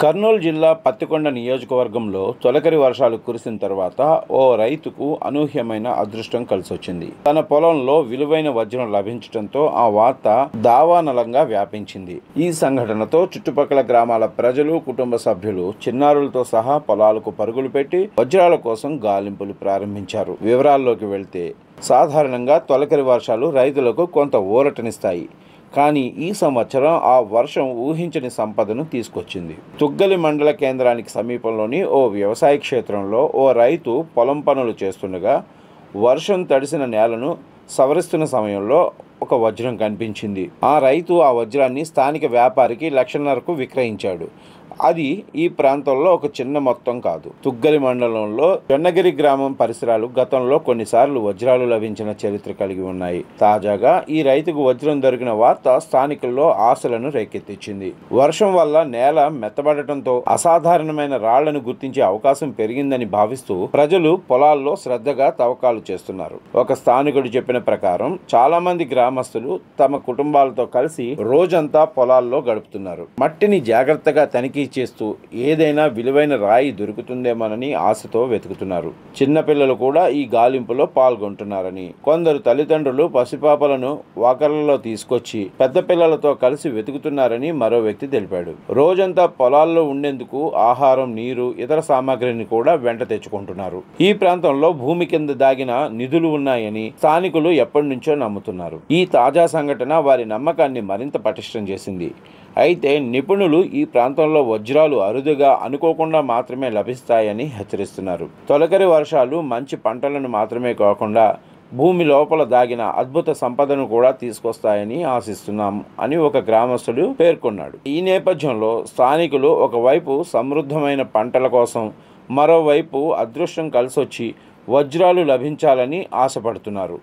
కర్నూలు జిల్లా పత్తికొండ నియోజకవర్గంలో తొలకరి వర్షాలు కురిసిన తర్వాత ఓ రైతుకు అనూహ్యమైన అదృష్టం కలిసొచ్చింది. తన పొలంలో విలువైన వజ్రం లభించడంతో ఆ వార్త దావానలంగా వ్యాపించింది. ఈ సంఘటనతో చుట్టుపక్కల గ్రామాల ప్రజలు, కుటుంబ సభ్యులు చిన్నారులతో సహా పొలాలకు పరుగులు పెట్టి వజ్రాల కోసం గాలింపులు ప్రారంభించారు. వివరాల్లోకి వెళ్తే, సాధారణంగా తొలకరి వర్షాలు రైతులకు కొంత ఊరటనిస్తాయి. కానీ ఈ సంవత్సరం ఆ వర్షం ఊహించని సంపదను తీసుకొచ్చింది. తుగ్గలి మండల కేంద్రానికి సమీపంలోని ఓ వ్యవసాయ క్షేత్రంలో ఓ రైతు పొలం పనులు చేస్తుండగా వర్షం తడిసిన నేలను సవరిస్తున్న సమయంలో ఒక వజ్రం కనిపించింది. ఆ రైతు ఆ వజ్రాన్ని స్థానిక వ్యాపారికి 1,50,000కు విక్రయించాడు. అది ఈ ప్రాంతంలో ఒక చిన్న మొత్తం కాదు. తుగ్గలి మండలంలో జొన్నగిరి గ్రామం పరిసరాలు గతంలో కొన్నిసార్లు వజ్రాలు లభించిన చరిత్ర కలిగి ఉన్నాయి. తాజాగా ఈ రైతుకు వజ్రం దొరికిన వార్త స్థానికుల్లో ఆశలను రేకెత్తించింది. వర్షం వల్ల నేల మెత్తబడటంతో అసాధారణమైన రాళ్లను గుర్తించే అవకాశం పెరిగిందని భావిస్తూ ప్రజలు పొలాల్లో శ్రద్ధగా తవ్వకాలు చేస్తున్నారు. ఒక స్థానికుడు చెప్పిన ప్రకారం చాలా మంది గ్రామస్తులు తమ కుటుంబాలతో కలిసి రోజంతా పొలాల్లో గడుపుతున్నారు. మట్టిని జాగ్రత్తగా తనిఖీ చేస్తూ ఏదైనా విలువైన రాయి దొరుకుతుందేమోనని ఆశతో వెతుకుతున్నారు. చిన్నపిల్లలు కూడా ఈ గాలింపులో పాల్గొంటున్నారని, కొందరు తల్లిదండ్రులు పసిపాపలను వాకర్లలో తీసుకొచ్చి పెద్ద పిల్లలతో కలిసి వెతుకుతున్నారని మరో వ్యక్తి తెలిపాడు. రోజంతా పొలాల్లో ఉండేందుకు ఆహారం, నీరు, ఇతర సామాగ్రిని కూడా వెంట తెచ్చుకుంటున్నారు. ఈ ప్రాంతంలో భూమి కింద దాగిన నిధులు ఉన్నాయని స్థానికులు ఎప్పటి నుంచో నమ్ముతున్నారు. ఈ తాజా సంఘటన వారి నమ్మకాన్ని మరింత పటిష్టం చేసింది. అయితే నిపుణులు ఈ ప్రాంతంలో వజ్రాలు అరుదుగా, అనుకోకుండా మాత్రమే లభిస్తాయని హెచ్చరిస్తున్నారు. తొలకరి వర్షాలు మంచి పంటలను మాత్రమే కాకుండా భూమి లోపల దాగిన అద్భుత సంపదను కూడా తీసుకొస్తాయని ఆశిస్తున్నాం అని ఒక గ్రామస్తుడు పేర్కొన్నాడు. ఈ నేపథ్యంలో స్థానికులు ఒకవైపు సమృద్ధమైన పంటల కోసం, మరోవైపు అదృష్టం కలిసొచ్చి వజ్రాలు లభించాలని ఆశపడుతున్నారు.